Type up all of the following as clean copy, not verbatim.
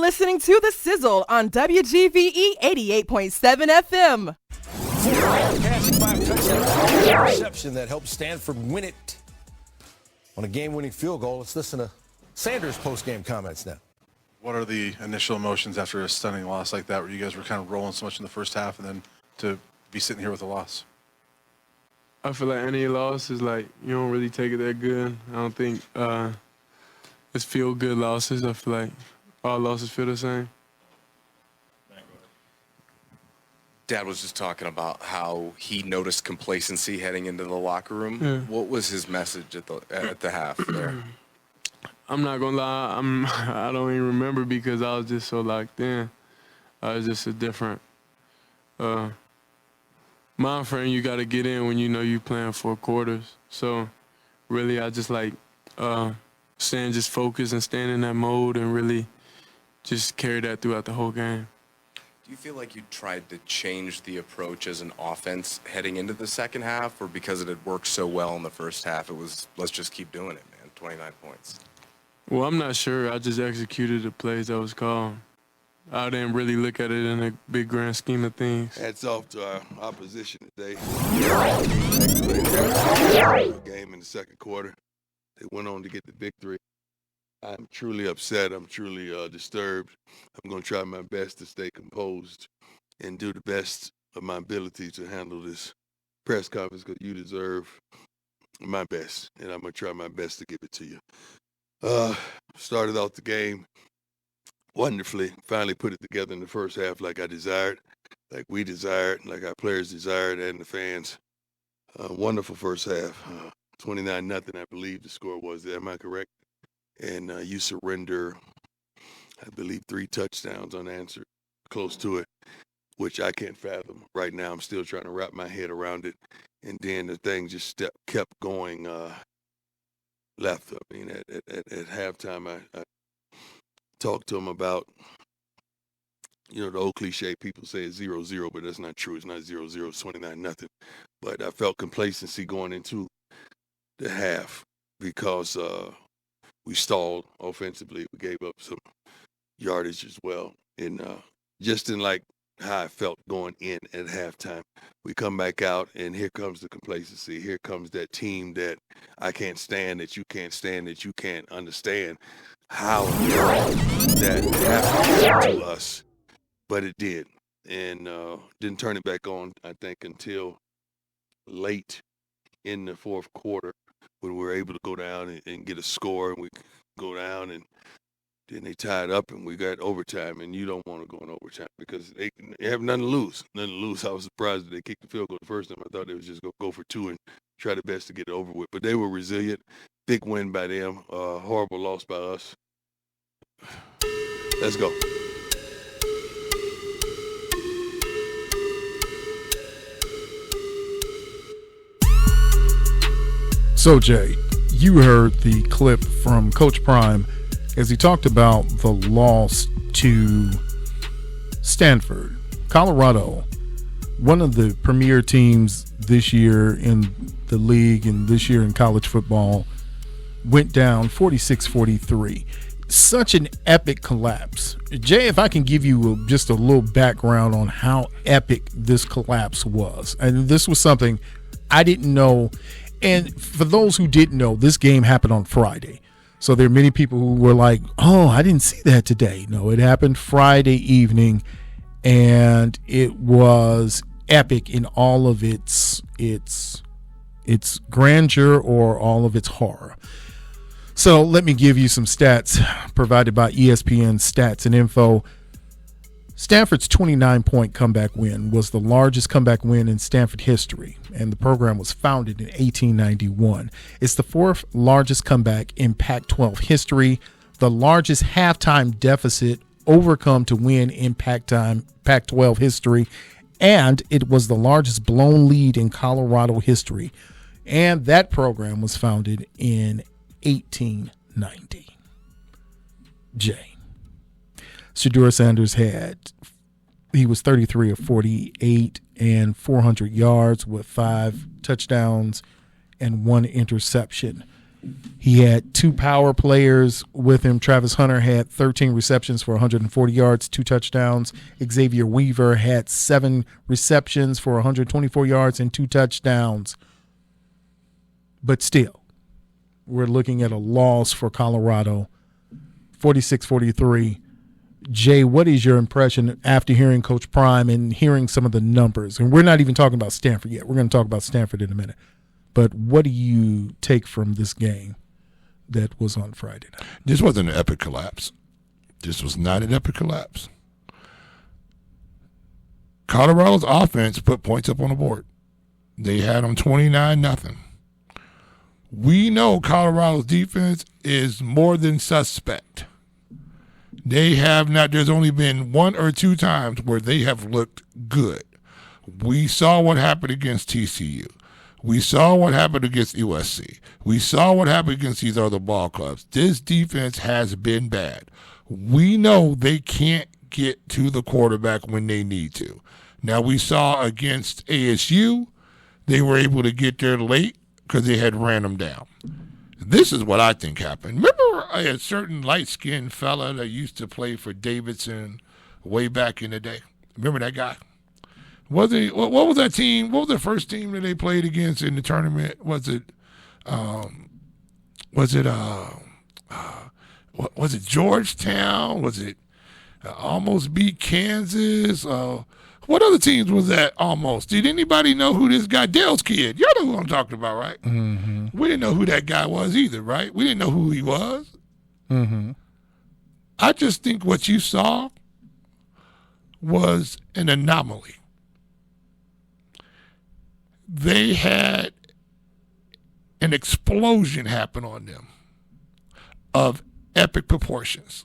listening to The Sizzle on WGVE 88.7 FM. Passing 5 touchdowns, interception that helped Stanford win it on a game-winning field goal. Let's listen to Sanders' post-game comments now. What are the initial emotions after a stunning loss like that, where you guys were kind of rolling so much in the first half, and then to be sitting here with a loss? I feel like any loss is like you don't really take it that good. I don't think it's feel-good losses. I feel like all losses feel the same. Dad was just talking about how he noticed complacency heading into the locker room. Yeah. What was his message at the half there? I'm not gonna lie, I don't even remember because I was just so locked in. I was just a different mind frame. You got to get in when you know you playing 4 quarters. So really, I just like staying just focused and staying in that mode and really just carry that throughout the whole game. Do you feel like you tried to change the approach as an offense heading into the second half, or because it had worked so well in the first half, it was let's just keep doing it, man? 29 points. Well, I'm not sure. I just executed the plays that was called. I didn't really look at it in a big grand scheme of things. Hats off to our opposition today. Game in the second quarter. They went on to get the victory. I'm truly upset. I'm truly disturbed. I'm going to try my best to stay composed and do the best of my ability to handle this press conference, because you deserve my best, and I'm going to try my best to give it to you. Started out the game wonderfully. Finally put it together in the first half like I desired, like we desired, like our players desired, and the fans. Wonderful first half. 29-0, I believe the score was there. Am I correct? And you surrender, I believe, 3 touchdowns unanswered, close to it, which I can't fathom. Right now, I'm still trying to wrap my head around it. And then the thing just kept going left. I mean, at halftime, I talked to him about, the old cliche, people say it's 0-0, but that's not true. It's not 0-0, it's 29-0. But I felt complacency going into the half because we stalled offensively. We gave up some yardage as well. And just in like how I felt going in at halftime, we come back out, and here comes the complacency. Here comes that team that I can't stand, that you can't stand, that you can't understand how that happened to us. But it did. And didn't turn it back on, I think, until late in the fourth quarter, when we were able to go down and get a score, and we go down, and then they tied up, and we got overtime. And you don't want to go in overtime because they have nothing to lose. Nothing to lose. I was surprised that they kicked the field goal the first time. I thought they was just going to go for 2 and try their best to get it over with. But they were resilient. Big win by them. Horrible loss by us. Let's go. So, Jay, you heard the clip from Coach Prime as he talked about the loss to Stanford. Colorado, one of the premier teams this year in the league and this year in college football, went down 46-43. Such an epic collapse. Jay, if I can give you just a little background on how epic this collapse was. And this was something I didn't know. And for those who didn't know, this game happened on Friday. So there are many people who were like, oh, I didn't see that today. No, it happened Friday evening, and it was epic in all of its grandeur or all of its horror. So let me give you some stats provided by ESPN Stats and Info. Stanford's 29-point comeback win was the largest comeback win in Stanford history, and the program was founded in 1891. It's the 4th largest comeback in Pac-12 history, the largest halftime deficit overcome to win in Pac-12 history, and it was the largest blown lead in Colorado history. And that program was founded in 1890. Jay. Shedeur Sanders he was 33 of 48 and 400 yards with 5 touchdowns and 1 interception. He had 2 power players with him. Travis Hunter had 13 receptions for 140 yards, 2 touchdowns. Xavier Weaver had 7 receptions for 124 yards and 2 touchdowns. But still, we're looking at a loss for Colorado, 46-43. Jay, what is your impression after hearing Coach Prime and hearing some of the numbers? And we're not even talking about Stanford yet. We're going to talk about Stanford in a minute. But what do you take from this game that was on Friday night? This wasn't an epic collapse. This was not an epic collapse. Colorado's offense put points up on the board. They had them 29-0. We know Colorado's defense is more than suspect. They have not, there's only been 1 or 2 times where they have looked good. We saw what happened against TCU. We saw what happened against USC. We saw what happened against these other ball clubs. This defense has been bad. We know they can't get to the quarterback when they need to. Now, we saw against ASU, they were able to get there late because they had ran them down. This is what I think happened. Remember a certain light-skinned fella that used to play for Davidson way back in the day? Remember that guy? What was that team? What was the first team that they played against in the tournament? Was it Georgetown? Was it almost beat Kansas? What other teams was that almost? Did anybody know who this guy, Dale's kid? Y'all know who I'm talking about, right? Mm-hmm. We didn't know who that guy was either, right? We didn't know who he was. Mm-hmm. I just think what you saw was an anomaly. They had an explosion happen on them of epic proportions.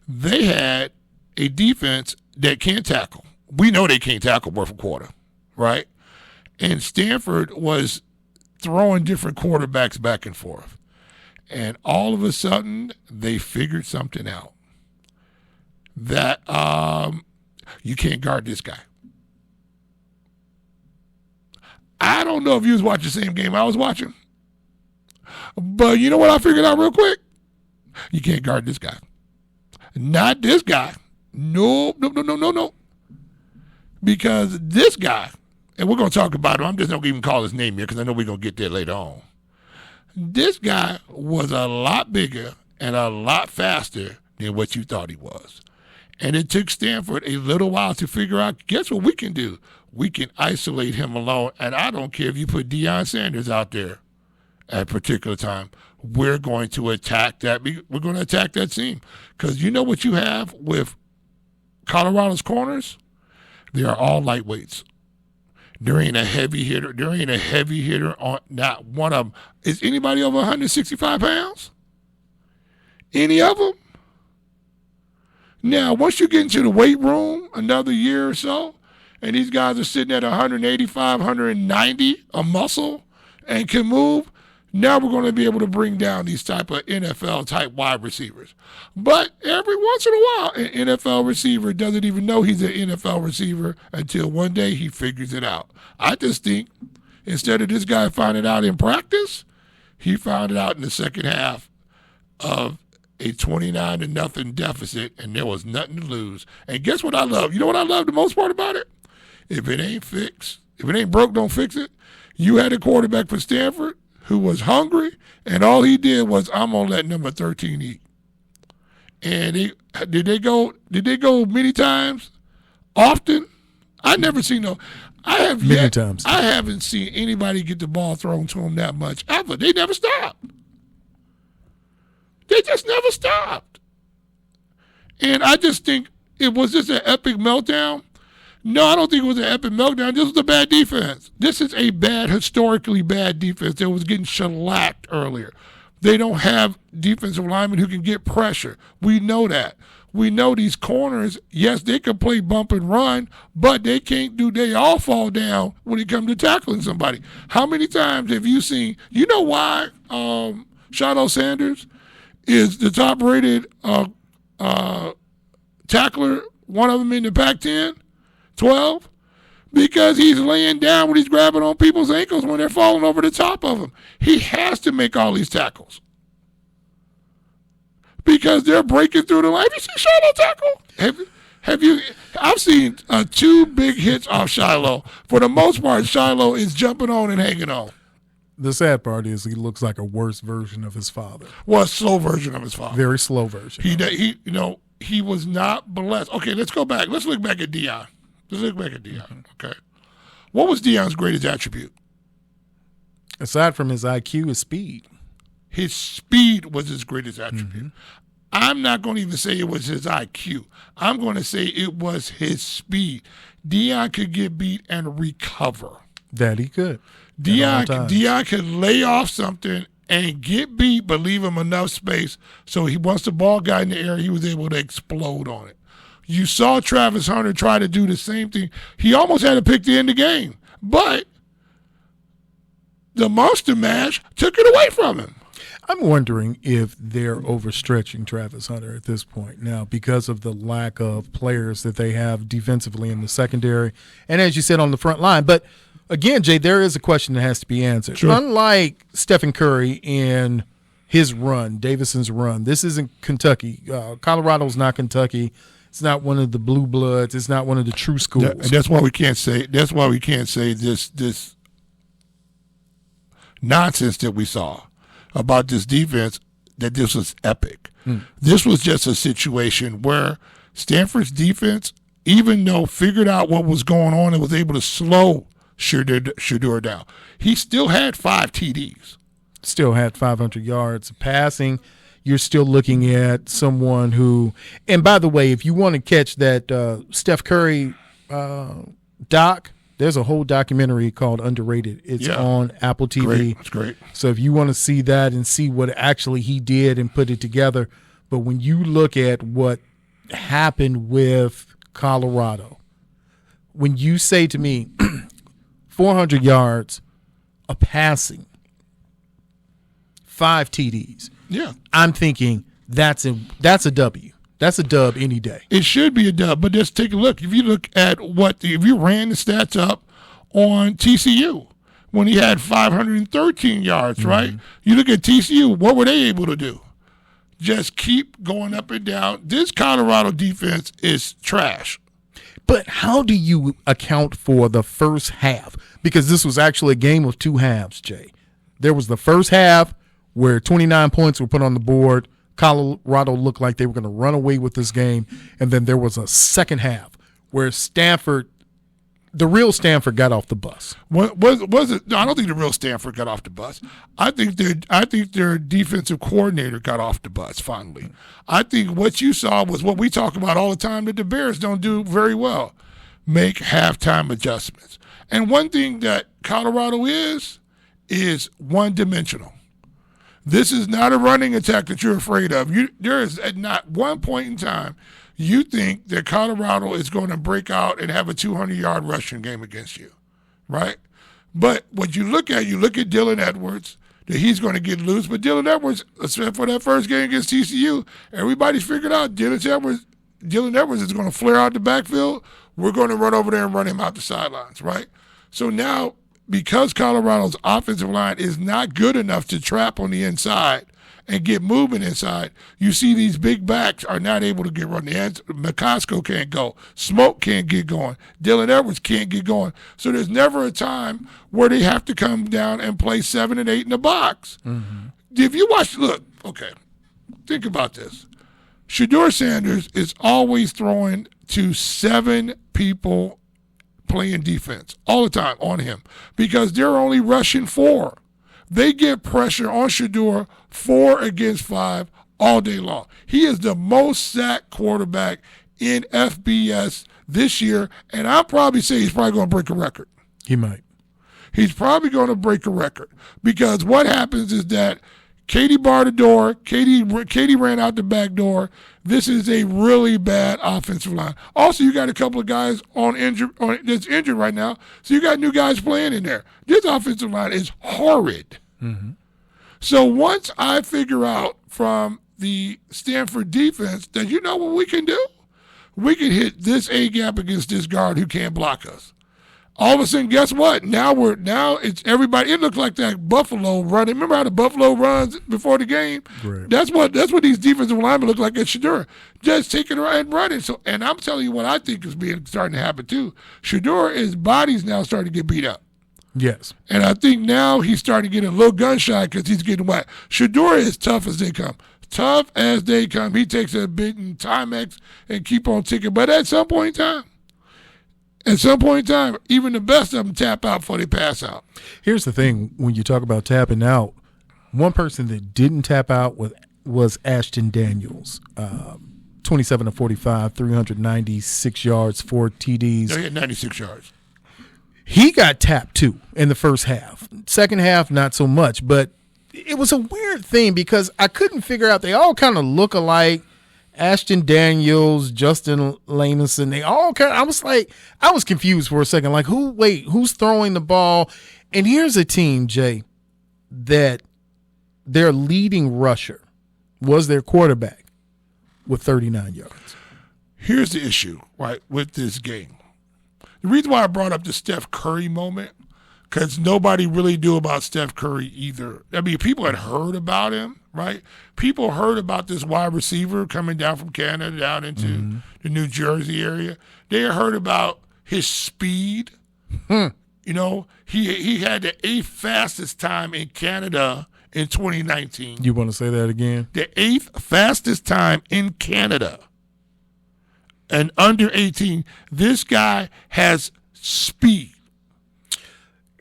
They had a defense that can't tackle. We know they can't tackle worth a quarter, right? And Stanford was throwing different quarterbacks back and forth. And all of a sudden, they figured something out. That you can't guard this guy. I don't know if you was watching the same game I was watching. But you know what I figured out real quick? You can't guard this guy. Not this guy. No. Because this guy, and we're going to talk about him. I'm just not going to even call his name here because I know we're going to get there later on. This guy was a lot bigger and a lot faster than what you thought he was. And it took Stanford a little while to figure out, guess what we can do? We can isolate him alone. And I don't care if you put Deion Sanders out there at a particular time. We're going to attack that. We're going to attack that seam. Because you know what you have with Colorado's corners? They are all lightweights. There ain't a heavy hitter. There ain't a heavy hitter on not one of them. Is anybody over 165 pounds? Any of them? Now, once you get into the weight room another year or so, and these guys are sitting at 185, 190 a muscle and can move, now we're going to be able to bring down these type of NFL-type wide receivers. But every once in a while, an NFL receiver doesn't even know he's an NFL receiver until one day he figures it out. I just think instead of this guy finding out in practice, he found it out in the second half of a 29-0 deficit, and there was nothing to lose. And guess what I love? You know what I love the most part about it? If it ain't fixed, if it ain't broke, don't fix it. You had a quarterback for Stanford who was hungry, and all he did was, I'm going to let number 13 eat. And did they go many times? Often? I never seen no. Many times. I haven't seen anybody get the ball thrown to them that much ever. They never stopped. They just never stopped. And I just think, was this an epic meltdown? No, I don't think it was an epic meltdown. This was a bad defense. This is a historically bad defense that was getting shellacked earlier. They don't have defensive linemen who can get pressure. We know that. We know these corners, yes, they can play bump and run, but they all fall down when it comes to tackling somebody. How many times have you seen, you know why Shadow Sanders is the top-rated tackler, one of them in the Pac-10? 12? because he's laying down when he's grabbing on people's ankles when they're falling over the top of him. He has to make all these tackles because they're breaking through the line. Have you seen Shiloh tackle? Have you? I've seen 2 big hits off Shiloh. For the most part, Shiloh is jumping on and hanging on. The sad part is he looks like a worse version of his father. Well, a slow version of his father. Very slow version. He was not blessed. Okay, let's go back. Let's look back at Deion. Okay. What was Deion's greatest attribute? Aside from his IQ, his speed. His speed was his greatest attribute. I'm not going to even say it was his IQ. I'm going to say it was his speed. Deion could get beat and recover. That he could. Deion could lay off something and get beat, but leave him enough space so once the ball got in the air, he was able to explode on it. You saw Travis Hunter try to do the same thing. He almost had to pick to end the game, but the Monster Mash took it away from him. I'm wondering if they're overstretching Travis Hunter at this point now because of the lack of players that they have defensively in the secondary and, as you said, on the front line. But, again, Jay, there is a question that has to be answered. Sure. Unlike Stephen Curry in his run, Davison's run, this isn't Kentucky. Colorado's not Kentucky. It's not one of the blue bloods. It's not one of the true schools. And that's why we can't say. That's why we can't say this nonsense that we saw about this defense, that this was epic. This was just a situation where Stanford's defense, even though figured out what was going on and was able to slow Shedeur down, he still had 5 TDs. Still had 500 yards of passing. You're still looking at someone who – and by the way, if you want to catch that Steph Curry doc, there's a whole documentary called Underrated. It's on Apple TV. Great. That's great. So if you want to see that and see what actually he did and put it together. But when you look at what happened with Colorado, when you say to me 400 yards of passing, 5 TDs, I'm thinking that's a W. That's a dub any day. It should be a dub, but just take a look. If you look at if you ran the stats up on TCU when he had 513 yards, right? You look at TCU, what were they able to do? Just keep going up and down. This Colorado defense is trash. But how do you account for the first half? Because this was actually a game of 2 halves, Jay. There was the first half where 29 points were put on the board. Colorado looked like they were going to run away with this game. And then there was a second half where Stanford, the real Stanford, got off the bus. Was it? No, I don't think the real Stanford got off the bus. I think their defensive coordinator got off the bus finally. I think what you saw was what we talk about all the time that the Bears don't do very well: make halftime adjustments. And one thing that Colorado is one-dimensional. This is not a running attack that you're afraid of. There is at not one point in time you think that Colorado is going to break out and have a 200-yard rushing game against you, right? But what you look at Dylan Edwards, that he's going to get loose. But Dylan Edwards, except for that first game against TCU, everybody's figured out Dylan Edwards is going to flare out the backfield. We're going to run over there and run him out the sidelines, right? So now, because Colorado's offensive line is not good enough to trap on the inside and get movement inside, you see these big backs are not able to get run. McCoskey can't go. Smoke can't get going. Dylan Edwards can't get going. So there's never a time where they have to come down and play 7 and 8 in the box. If you watch, think about this. Shedeur Sanders is always throwing to 7 people playing defense all the time on him because they're only rushing 4. They get pressure on Shedeur 4 against 5 all day long. He is the most sacked quarterback in FBS this year, and I'll probably say he's probably going to break a record. He might. He's probably going to break a record because what happens is that Katie barred the door. Katie ran out the back door. This is a really bad offensive line. Also, you got a couple of guys that's injured right now, so you got new guys playing in there. This offensive line is horrid. So once I figure out from the Stanford defense that you know what we can do? We can hit this A-gap against this guard who can't block us. All of a sudden, guess what? Now it's everybody. It looks like that Buffalo run. Remember how the Buffalo runs before the game? Right. That's what these defensive linemen look like at Shedeur. Just taking it and running. So, and I'm telling you what I think is starting to happen too. Shedeur, his body's now starting to get beat up. Yes. And I think now he's starting to get a little gun shy because he's getting whacked. Shedeur is tough as they come. Tough as they come. He takes a bit in Timex and keep on ticking. But at some point in time, even the best of them tap out before they pass out. Here's the thing. When you talk about tapping out, one person that didn't tap out was Ashton Daniels. 27 of 45, 396 yards, 4 TDs. He had 96 yards. He got tapped too in the first half. Second half, not so much. But it was a weird thing because I couldn't figure out. They all kind of look alike. Ashton Daniels, Justin Lamison, they all kind of, I was confused for a second. Like, who's throwing the ball? And here's a team, Jay, that their leading rusher was their quarterback with 39 yards. Here's the issue, right, with this game. The reason why I brought up the Steph Curry moment, because nobody really knew about Steph Curry either. I mean, people had heard about him, right? People heard about this wide receiver coming down from Canada down into the New Jersey area. They had heard about his speed. You know, he had the 8th fastest time in Canada in 2019. You want to say that again? The 8th fastest time in Canada. And under 18, this guy has speed.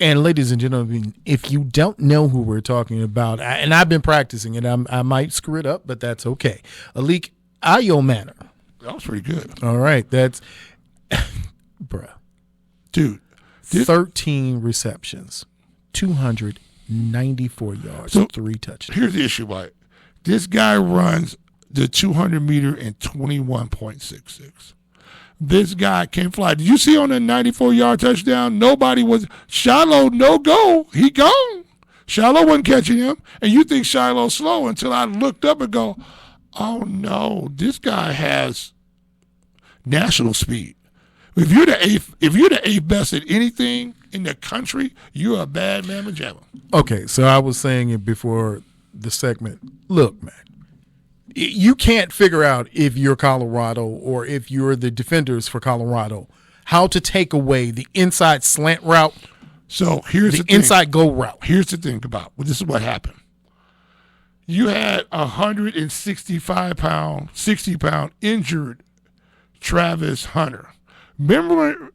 And ladies and gentlemen, if you don't know who we're talking about, and I've been practicing it, I might screw it up, but that's okay. Elic Ayomanor. That was pretty good. All right, that's bruh. Dude. 13 receptions, 294 yards, 3 touchdowns. Here's the issue, Mike. This guy runs the 200-meter in 21.66. This guy can fly. Did you see on the 94-yard touchdown? Nobody was – Shiloh, no go. He gone. Shiloh wasn't catching him. And you think Shiloh's slow until I looked up and go, oh, no, this guy has national speed. If you're the eighth best at anything in the country, you're a bad mamma jamma. Okay, so I was saying it before the segment. Look, man. You can't figure out if you're Colorado or if you're the defenders for Colorado how to take away the inside slant route. So here's the thing. Inside go route. Here's the thing about this is what happened. You had 165-pound, 60-pound injured Travis Hunter. Remember when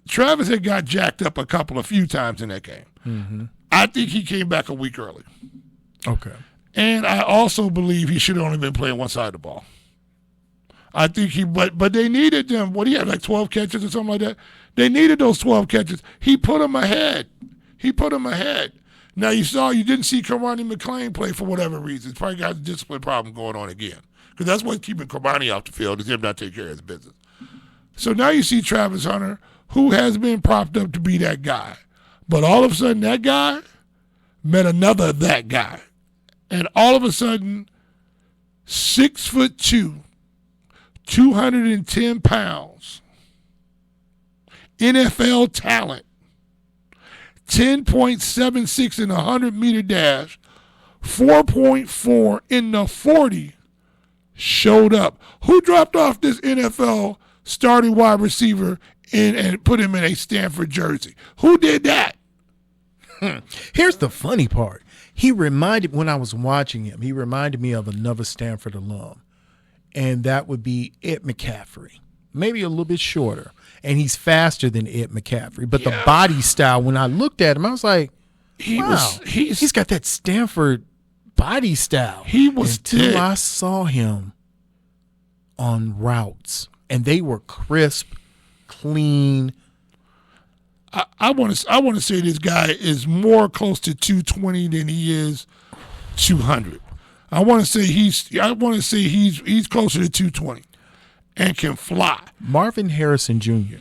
Travis had got jacked up a few times in that game? Mm-hmm. I think he came back a week early. Okay. And I also believe he should have only been playing one side of the ball. I think but they needed them. What, he had like 12 catches or something like that? They needed those 12 catches. He put them ahead. Now you didn't see Karty McClain play for whatever reason. He's probably got a discipline problem going on again. Because that's what's keeping Karty off the field, is him not taking care of his business. So now you see Travis Hunter, who has been propped up to be that guy. But all of a sudden that guy met another that guy. And all of a sudden, 6'2", 210 pounds, NFL talent, 10.76 in a 100-meter dash, 4.4 in the 40, showed up. Who dropped off this NFL starting wide receiver and put him in a Stanford jersey? Who did that? Here's the funny part. When I was watching him, he reminded me of another Stanford alum, and that would be Ed McCaffrey. Maybe a little bit shorter, and he's faster than Ed McCaffrey. But the body style, when I looked at him, I was like, he's got that Stanford body style. He was until I saw him on routes, and they were crisp, clean. I want to say this guy is more close to 220 than he is 200. I want to say he's closer to 220 and can fly. Marvin Harrison Jr.,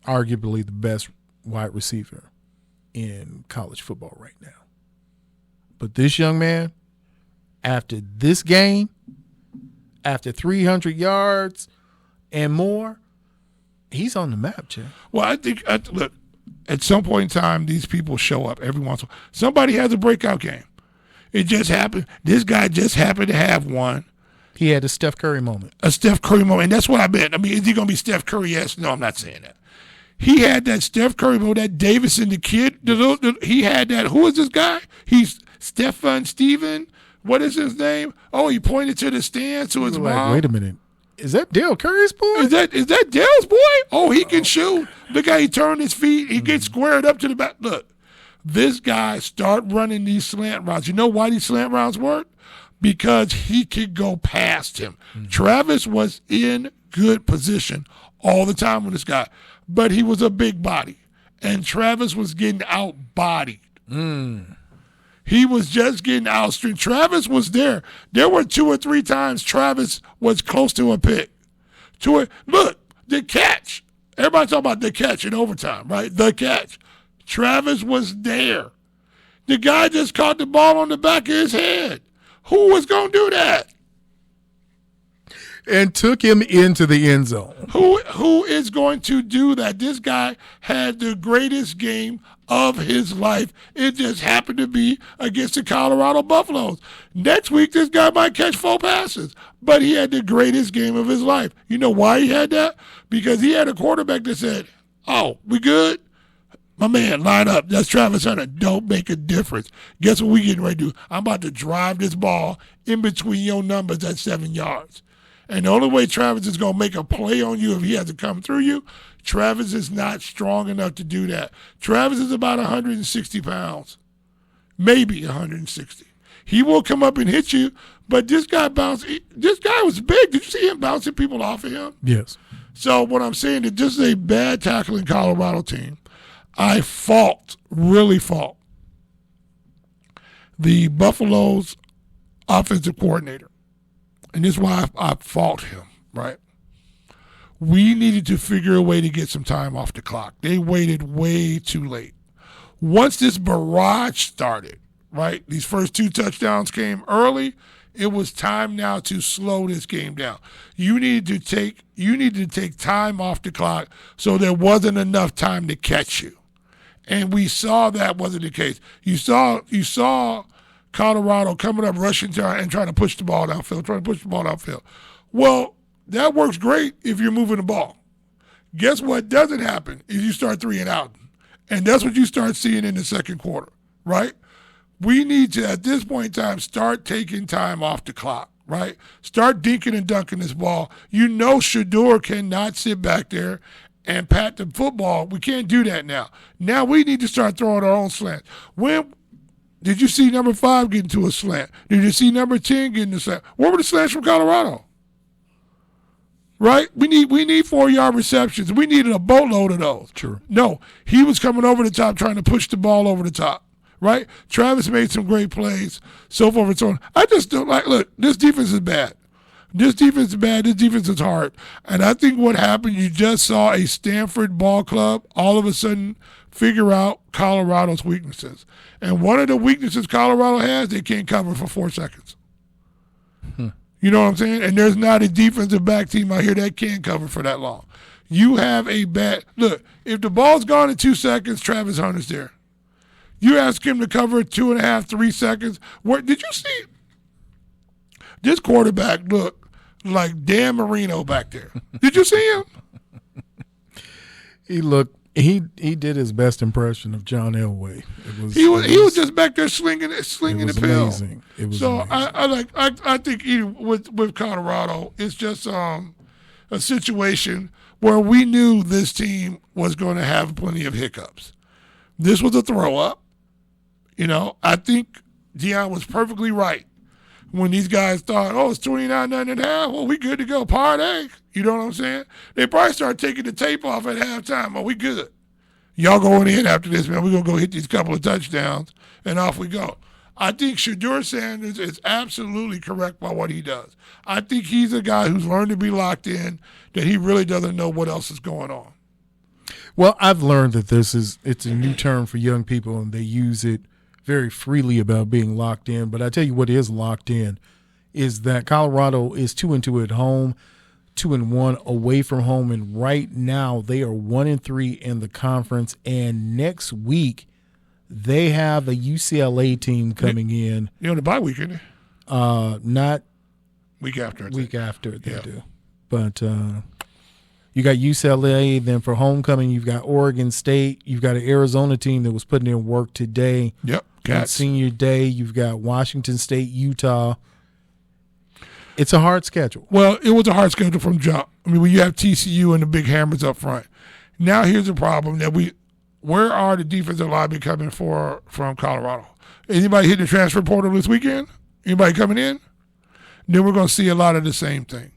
arguably the best wide receiver in college football right now. But this young man, after this game, after 300 yards and more, He's on the map, Jay. Well, I think look, at some point in time, these people show up every once in a while. Somebody has a breakout game. It just happened. This guy just happened to have one. He had a Steph Curry moment. A Steph Curry moment, and that's what I meant. I mean, is he going to be Steph Curry? Yes. No, I'm not saying that. He had that Steph Curry moment, that Davidson, the kid. He had that. Who is this guy? He's Steven. What is his name? Oh, he pointed to the stands to his mom. Wait a minute. Is that Dale Curry's boy? Is that Dale's boy? Oh, he can shoot. Look how he turned his feet. He gets squared up to the back. Look, this guy start running these slant routes. You know why these slant routes work? Because he could go past him. Travis was in good position all the time with this guy, but he was a big body, and Travis was getting out-bodied. He was just getting outstretched. Travis was there. There were 2 or 3 times Travis was close to a pick. Look, the catch. Everybody talking about the catch in overtime, right? The catch. Travis was there. The guy just caught the ball on the back of his head. Who was going to do that? And took him into the end zone. Who is going to do that? This guy had the greatest game of his life. It just happened to be against the Colorado Buffaloes. Next week, this guy might catch 4 passes, but he had the greatest game of his life. You know why he had that? Because he had a quarterback that said, "Oh, we good? My man, line up. That's Travis Hunter. Don't make a difference. Guess what we getting ready to do? I'm about to drive this ball in between your numbers at 7 yards. And the only way Travis is going to make a play on you if he has to come through you, Travis is not strong enough to do that. Travis is about 160 pounds, maybe 160. He will come up and hit you, but this guy was big. Did you see him bouncing people off of him? Yes. So what I'm saying is this is a bad tackling Colorado team. I really fault the Buffalo's offensive coordinator. And this is why I fault him, right? We needed to figure a way to get some time off the clock. They waited way too late. Once this barrage started, right, these first 2 touchdowns came early, it was time now to slow this game down. You needed to take time off the clock so there wasn't enough time to catch you. And we saw that wasn't the case. You saw Colorado coming up, rushing and trying to push the ball downfield. Well, that works great if you're moving the ball. Guess what doesn't happen is you start 3 and out. And that's what you start seeing in the second quarter, right? We need to, at this point in time, start taking time off the clock, right? Start dinking and dunking this ball. You know Shedeur cannot sit back there and pat the football. We can't do that now. Now we need to start throwing our own slants. When did you see number 5 get into a slant? Did you see number 10 get into a slant? What were the slants from Colorado? Right? We need 4-yard receptions. We needed a boatload of those. Sure. No, he was coming over the top trying to push the ball over the top. Right? Travis made some great plays, so forth and so on. I just don't look, this defense is bad. This defense is bad. This defense is hard. And I think what happened, you just saw a Stanford ball club all of a sudden figure out Colorado's weaknesses. And one of the weaknesses Colorado has, they can't cover for 4 seconds. You know what I'm saying? And there's not a defensive back team out here that can cover for that long. You have a bad – look, if the ball's gone in 2 seconds, Travis Hunter's there. You ask him to cover 2.5, 3 seconds. Did you see this quarterback look like Dan Marino back there? Did you see him? He did his best impression of John Elway. He was just back there slinging the pill. Amazing. It was so amazing. I think with Colorado, it's just a situation where we knew this team was going to have plenty of hiccups. This was a throw up. You know, I think Deion was perfectly right when these guys thought, oh, it's 29-0.5. Well, we good to go. Party. You know what I'm saying? They probably started taking the tape off at halftime. Oh, we good. Y'all going in after this, man. We're going to go hit these couple of touchdowns, and off we go. I think Shedeur Sanders is absolutely correct by what he does. I think he's a guy who's learned to be locked in, that he really doesn't know what else is going on. Well, I've learned that it's a new term for young people, and they use it very freely about being locked in. But I tell you what is locked in is that Colorado is 2-2 at home. 2-1 away from home, and right now they are 1-3 in the conference. And next week they have a UCLA team coming in. You're on the bye week, isn't it? Not week after. Week after they do, but you got UCLA. Then for homecoming, you've got Oregon State. You've got an Arizona team that was putting in work today. Yep. On senior day, you've got Washington State, Utah. It's a hard schedule. Well, it was a hard schedule from jump. I mean, when you have TCU and the big hammers up front. Now here's the problem that where are the defensive linemen coming from Colorado? Anybody hit the transfer portal this weekend? Anybody coming in? Then we're going to see a lot of the same thing.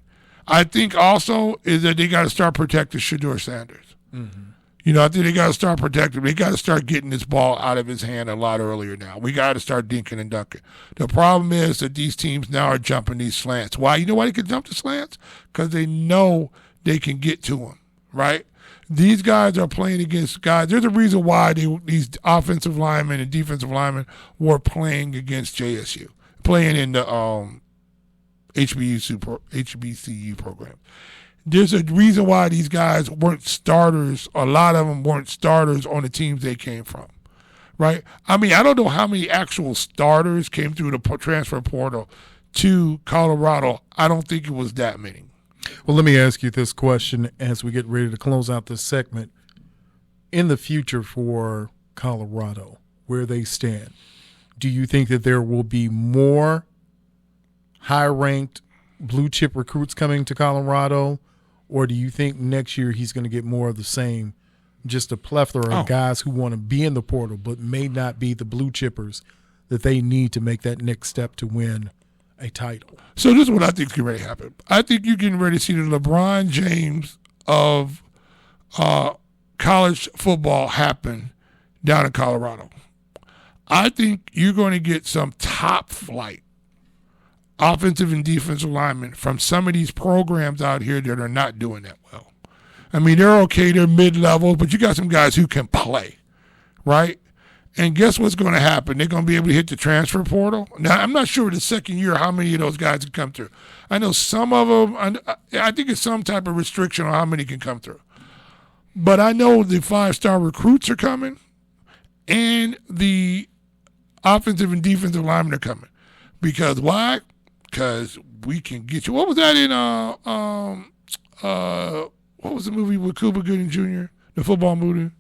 I think also is that they got to start protecting Shedeur Sanders. Mm-hmm. You know, I think they got to start protecting him. They got to start getting this ball out of his hand a lot earlier now. We got to start dinking and dunking. The problem is that these teams now are jumping these slants. Why? You know why they can jump the slants? Because they know they can get to them, right? These guys are playing against guys. There's a reason why these offensive linemen and defensive linemen were playing against JSU, playing in the HBCU program. There's a reason why these guys weren't starters. A lot of them weren't starters on the teams they came from, right? I mean, I don't know how many actual starters came through the transfer portal to Colorado. I don't think it was that many. Well, let me ask you this question as we get ready to close out this segment. In the future for Colorado, where they stand, do you think that there will be more high-ranked blue-chip recruits coming to Colorado, or do you think next year he's going to get more of the same, just a plethora of guys who want to be in the portal but may not be the blue-chippers that they need to make that next step to win a title? So this is what I think is getting ready to happen. I think you're getting ready to see the LeBron James of college football happen down in Colorado. I think you're going to get some top-flight offensive and defensive linemen from some of these programs out here that are not doing that well. I mean, they're okay, they're mid-level, but you got some guys who can play, right? And guess what's going to happen? They're going to be able to hit the transfer portal. Now, I'm not sure the second year how many of those guys can come through. I know some of them, I think it's some type of restriction on how many can come through. But I know the 5-star recruits are coming and the offensive and defensive linemen are coming. Because why? Because we can get you. What was that in what was the movie with Cuba Gooding Jr., the football movie?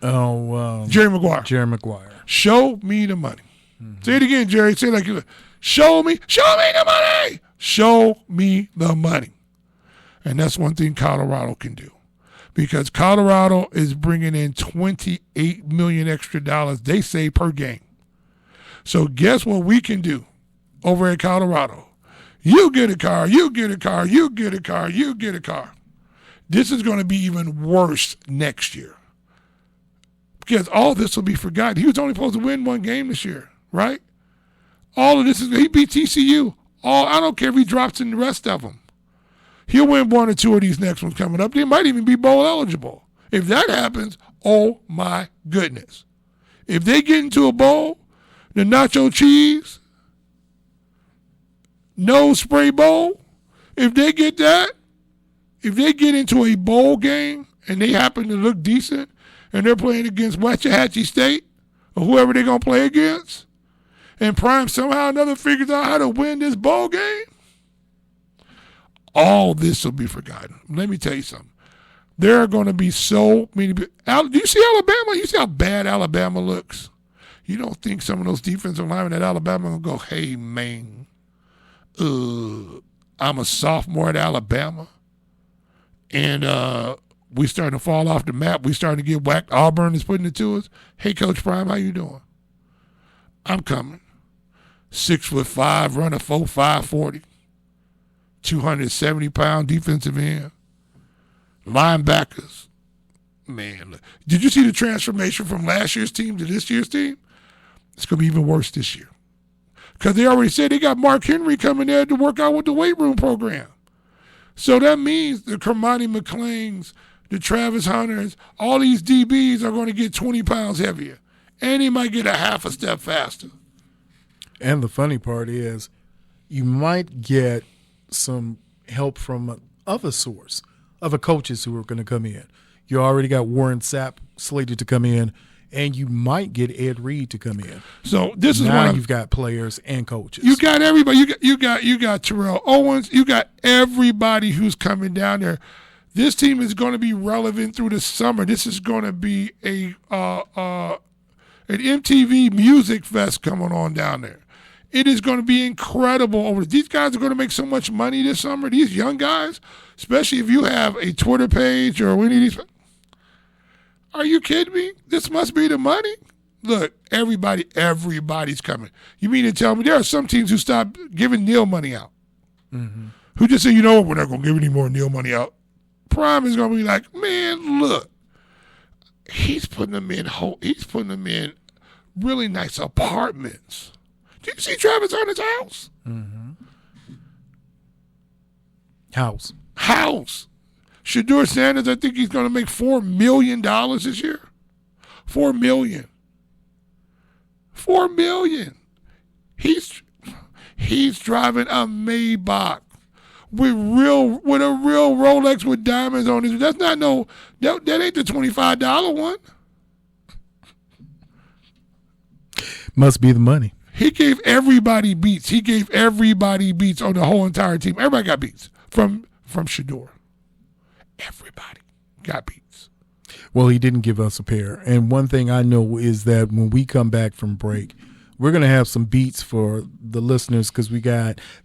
Jerry Maguire. Jerry Maguire. Show me the money. Mm-hmm. Say it again, Jerry. Say it like you. Show me the money. Show me the money. And that's one thing Colorado can do, because Colorado is bringing in $28 million extra dollars, they say, per game. So guess what we can do over at Colorado? You get a car, you get a car, you get a car, you get a car. This is going to be even worse next year, because all this will be forgotten. He was only supposed to win one game this year, right? All of this he beat TCU. I don't care if he drops in the rest of them. He'll win one or two of these next ones coming up. They might even be bowl eligible. If that happens, oh my goodness. If they get into a bowl, the nacho cheese, no spray bowl, if they get that, if they get into a bowl game and they happen to look decent and they're playing against Waxahachie State or whoever they're going to play against, and Prime somehow or another figures out how to win this bowl game, all this will be forgotten. Let me tell you something. There are going to be so many. Do you see Alabama? You see how bad Alabama looks? You don't think some of those defensive linemen at Alabama are going to go, hey, man, I'm a sophomore at Alabama, and we starting to fall off the map. We starting to get whacked. Auburn is putting it to us. Hey, Coach Prime, how you doing? I'm coming. 6'5", running 4.5 40. 270-pound defensive end. Linebackers. Man, look. Did you see the transformation from last year's team to this year's team? It's going to be even worse this year. Because they already said they got Mark Henry coming there to work out with the weight room program. So that means the Kermani McClains, the Travis Hunters, all these DBs are going to get 20 pounds heavier. And he might get a half a step faster. And the funny part is you might get some help from other source of coaches who are going to come in. You already got Warren Sapp slated to come in, and you might get Ed Reed to come in. So this is now why you've got players and coaches. You got everybody. You got Terrell Owens. You got everybody who's coming down there. This team is going to be relevant through the summer. This is going to be an MTV music fest coming on down there. It is going to be incredible. These guys are going to make so much money this summer. These young guys, especially if you have a Twitter page or any of these. Are you kidding me? This must be the money. Look, everybody's coming. You mean to tell me there are some teams who stopped giving Neil money out? Mm-hmm. Who just say, you know what, we're not going to give any more Neil money out. Prime is going to be like, man, look, he's putting them in really nice apartments. Do you see Travis Hunter's house? Mm-hmm. House. Shedeur Sanders, I think he's going to make $4 million this year. $4 million. $4 million. He's driving a Maybach with a real Rolex with diamonds on it. That's not that ain't the $25 one. Must be the money. He gave everybody beats. On the whole entire team. Everybody got beats from Shedeur. Everybody got beats. Well, he didn't give us a pair. And one thing I know is that when we come back from break, we're going to have some beats for the listeners because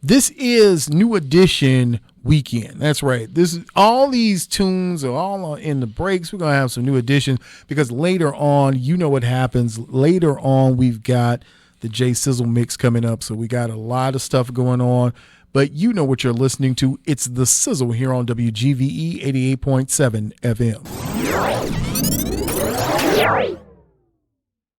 this is New Edition weekend. That's right. All these tunes are all in the breaks. We're going to have some New Edition because later on, you know what happens. Later on, we've got the J.SIZZLE mix coming up. So we got a lot of stuff going on. But you know what you're listening to. It's The Sizzle here on WGVE 88.7 FM.